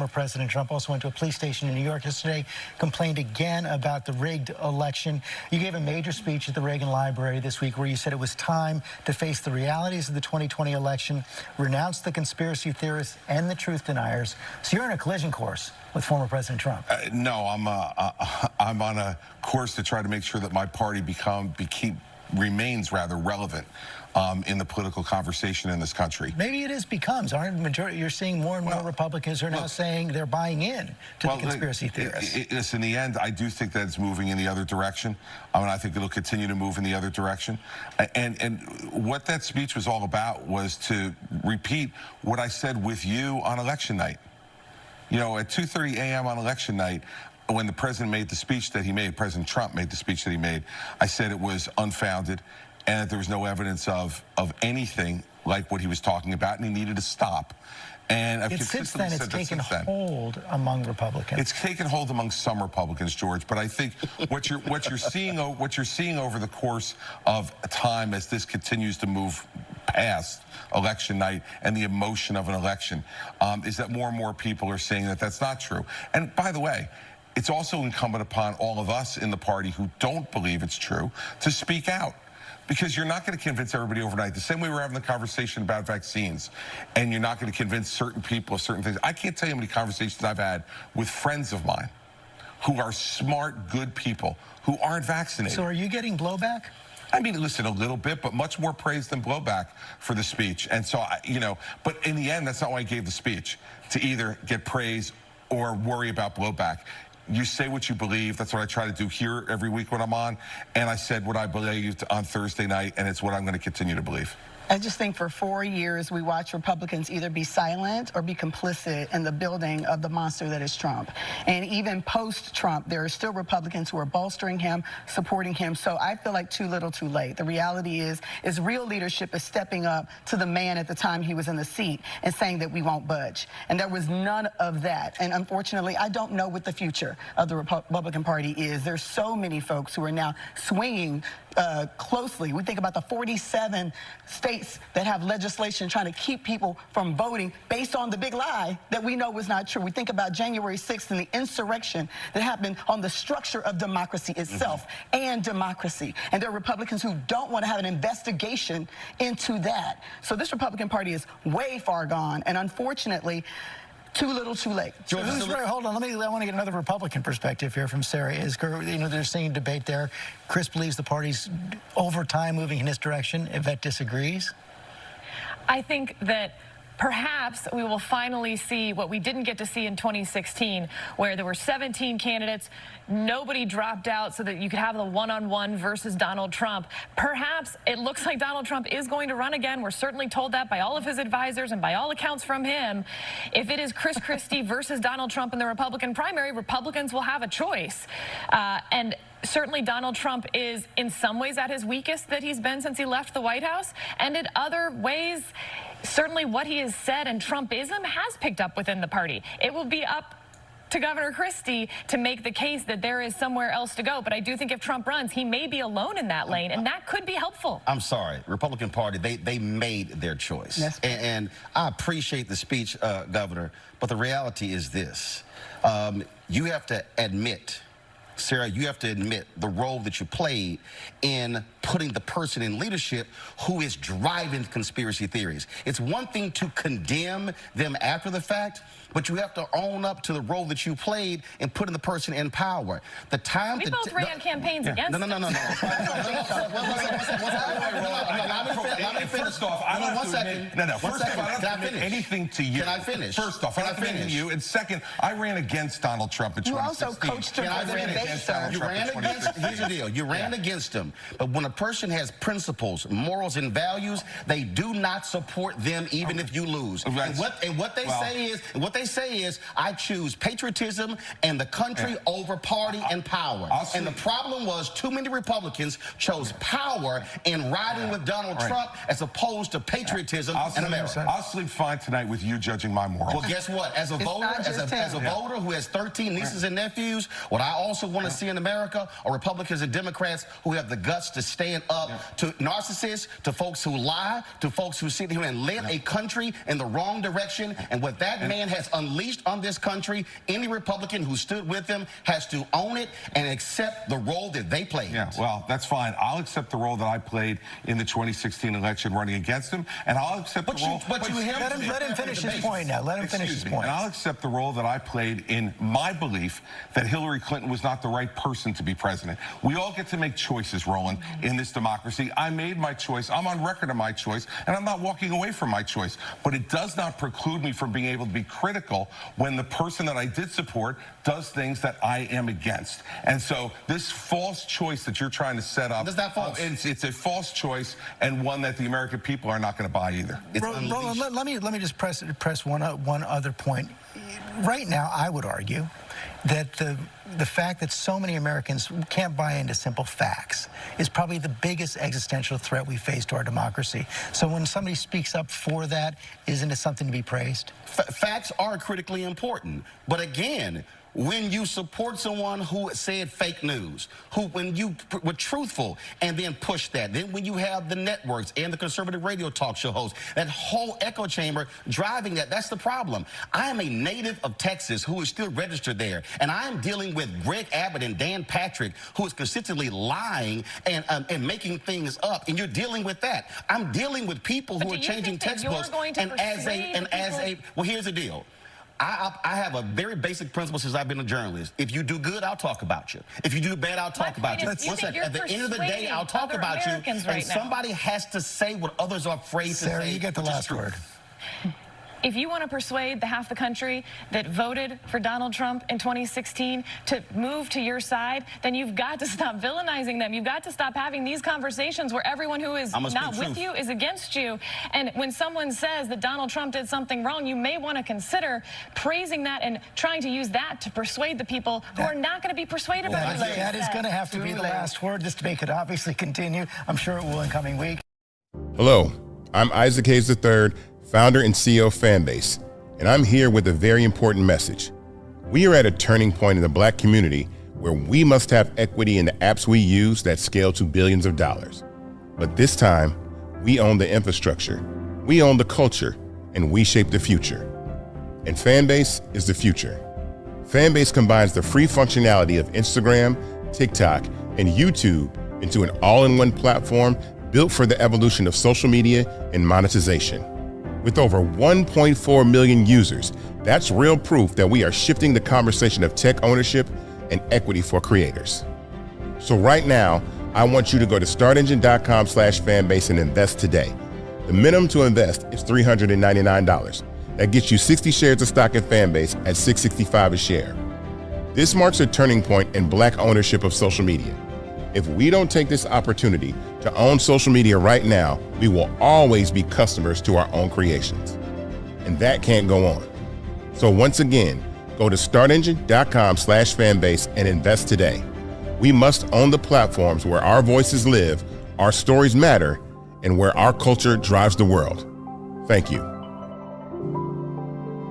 former President Trump also went to a police station in New York yesterday, complained again about the rigged election. You gave a major speech at the Reagan Library this week where you said it was time to face the realities of the 2020 election, renounce the conspiracy theorists and the truth deniers. So you're in a collision course with former President Trump. No, I'm on a course to try to make sure that my party remains rather relevant in the political conversation in this country. Maybe it becomes. Aren't majority? You're seeing more and more Republicans are now saying they're buying in to the conspiracy theorists. In the end, I do think that it's moving in the other direction. I mean, I think it'll continue to move in the other direction. And what that speech was all about was to repeat what I said with you on election night. You know, at 2:30 a.m. on election night, when the president made the speech that he made, President Trump made the speech that he made, I said it was unfounded and that there was no evidence of anything like what he was talking about, and he needed to stop. And I've since then, it's taken hold among Republicans. It's taken hold among some Republicans, George. But I think what you're seeing over the course of time as this continues to move past election night and the emotion of an election is that more and more people are saying that that's not true. And by the way, it's also incumbent upon all of us in the party who don't believe it's true to speak out. Because you're not going to convince everybody overnight. The same way we're having the conversation about vaccines, and you're not going to convince certain people of certain things. I can't tell you how many conversations I've had with friends of mine who are smart, good people who aren't vaccinated. So are you getting blowback? I mean, listen, a little bit, but much more praise than blowback for the speech. And so, you know, but in the end, that's not why I gave the speech, to either get praise or worry about blowback. You say what you believe. That's what I try to do here every week when I'm on. And I said what I believed on Thursday night, and it's what I'm going to continue to believe. I just think for 4 years, we watch Republicans either be silent or be complicit in the building of the monster that is Trump. And even post-Trump, there are still Republicans who are bolstering him, supporting him. So I feel like too little, too late. The reality is real leadership is stepping up to the man at the time he was in the seat and saying that we won't budge. And there was none of that. And unfortunately, I don't know what the future of the Republican Party is. There's so many folks who are now swinging closely. We think about the 47 states that have legislation trying to keep people from voting based on the big lie that we know was not true. We think about January 6th and the insurrection that happened on the structure of democracy itself and democracy. And there are Republicans who don't want to have an investigation into that. So this Republican Party is way far gone, and unfortunately, too little, too late. George, hold on. I want to get another Republican perspective here from Sarah. You know, there's saying debate there. Chris believes the party's over time moving in this direction. Yvette disagrees. I think that perhaps we will finally see what we didn't get to see in 2016, where there were 17 candidates, nobody dropped out so that you could have the one-on-one versus Donald Trump. Perhaps it looks like Donald Trump is going to run again. We're certainly told that by all of his advisors and by all accounts from him. If it is Chris Christie versus Donald Trump in the Republican primary, Republicans will have a choice. And certainly Donald Trump is in some ways at his weakest that he's been since he left the White House, and in other ways, certainly what he has said and Trumpism has picked up within the party. It will be up to Governor Christie to make the case that there is somewhere else to go. But I do think if Trump runs, he may be alone in that lane, and that could be helpful. I'm sorry. Republican Party, they made their choice. Yes. And I appreciate the speech, Governor, but the reality is this. You have to admit, Sarah, you have to admit the role that you played in putting the person in leadership who is driving conspiracy theories. It's one thing to condemn them after the fact, but you have to own up to the role that you played in putting the person in power. The time we both ran campaigns against No. Let me finish. First off, I don't have to admit, first off, I don't have to admit anything to you. Can I finish? First off, I don't have to admit to you. And second, I ran against Donald Trump in 2016. You also coached him for the debate, sir. You ran against, here's the deal, you ran against him. But when a person has principles, morals, and values, they do not support them even if you lose. And what they say is, I choose patriotism and the country over party and power. And the problem was too many Republicans chose power in riding with Donald Trump as opposed to patriotism and America. I'll sleep fine tonight with you judging my morals. Well, guess what? As a voter, as a voter who has 13 nieces and nephews, what I also want to see in America are Republicans and Democrats who have the guts to stand up to narcissists, to folks who lie, to folks who sit here and lead a country in the wrong direction. And what that man has unleashed on this country, any Republican who stood with him has to own it and accept the role that they played. Yeah, well, that's fine. I'll accept the role that I played in the 2016 election running against him, and I'll accept the role... Let him finish his point now. Let him finish his point. And I'll accept the role that I played in my belief that Hillary Clinton was not the right person to be president. We all get to make choices, Roland, in this democracy. I made my choice. I'm on record of my choice, and I'm not walking away from my choice. But it does not preclude me from being able to be critical when the person that I did support does things that I am against. And so this false choice that you're trying to set up, is that false? It's a false choice, and one that the American people are not going to buy either. Roland, let me just press one other point. Right now, I would argue that the fact that so many Americans can't buy into simple facts is probably the biggest existential threat we face to our democracy. So when somebody speaks up for that, isn't it something to be praised? Facts are critically important, but again, when you support someone who said fake news, when you were truthful and then push that, then when you have the networks and the conservative radio talk show hosts, that whole echo chamber driving that's the problem. I am a native of Texas who is still registered there, and I am dealing with Greg Abbott and Dan Patrick, who is consistently lying and making things up, and you're dealing with that. I'm dealing with people who are changing textbooks, well, here's the deal. I have a very basic principle since I've been a journalist. If you do good, I'll talk about you. If you do bad, I'll talk about you. At the end of the day, I'll talk about you. And somebody has to say what others are afraid to say. Sarah, you get the last word. If you want to persuade the half the country that voted for Donald Trump in 2016 to move to your side, then you've got to stop villainizing them. You've got to stop having these conversations where everyone who is not with you is against you. And when someone says that Donald Trump did something wrong, you may want to consider praising that and trying to use that to persuade the people who are not going to be persuaded by what you That is going to have to be the last word. This debate could obviously continue. I'm sure it will in coming weeks. Hello, I'm Isaac Hayes III, founder and CEO of Fanbase, and I'm here with a very important message. We are at a turning point in the Black community where we must have equity in the apps we use that scale to billions of dollars. But this time, we own the infrastructure, we own the culture, and we shape the future. And Fanbase is the future. Fanbase combines the free functionality of Instagram, TikTok, and YouTube into an all-in-one platform built for the evolution of social media and monetization. With over 1.4 million users, that's real proof that we are shifting the conversation of tech ownership and equity for creators. So right now, I want you to go to startengine.com/fanbase and invest today. The minimum to invest is $399. That gets you 60 shares of stock in Fanbase at $665 a share. This marks a turning point in Black ownership of social media. If we don't take this opportunity to own social media right now, we will always be customers to our own creations. And that can't go on. So once again, go to startengine.com/fanbase and invest today. We must own the platforms where our voices live, our stories matter, and where our culture drives the world. Thank you.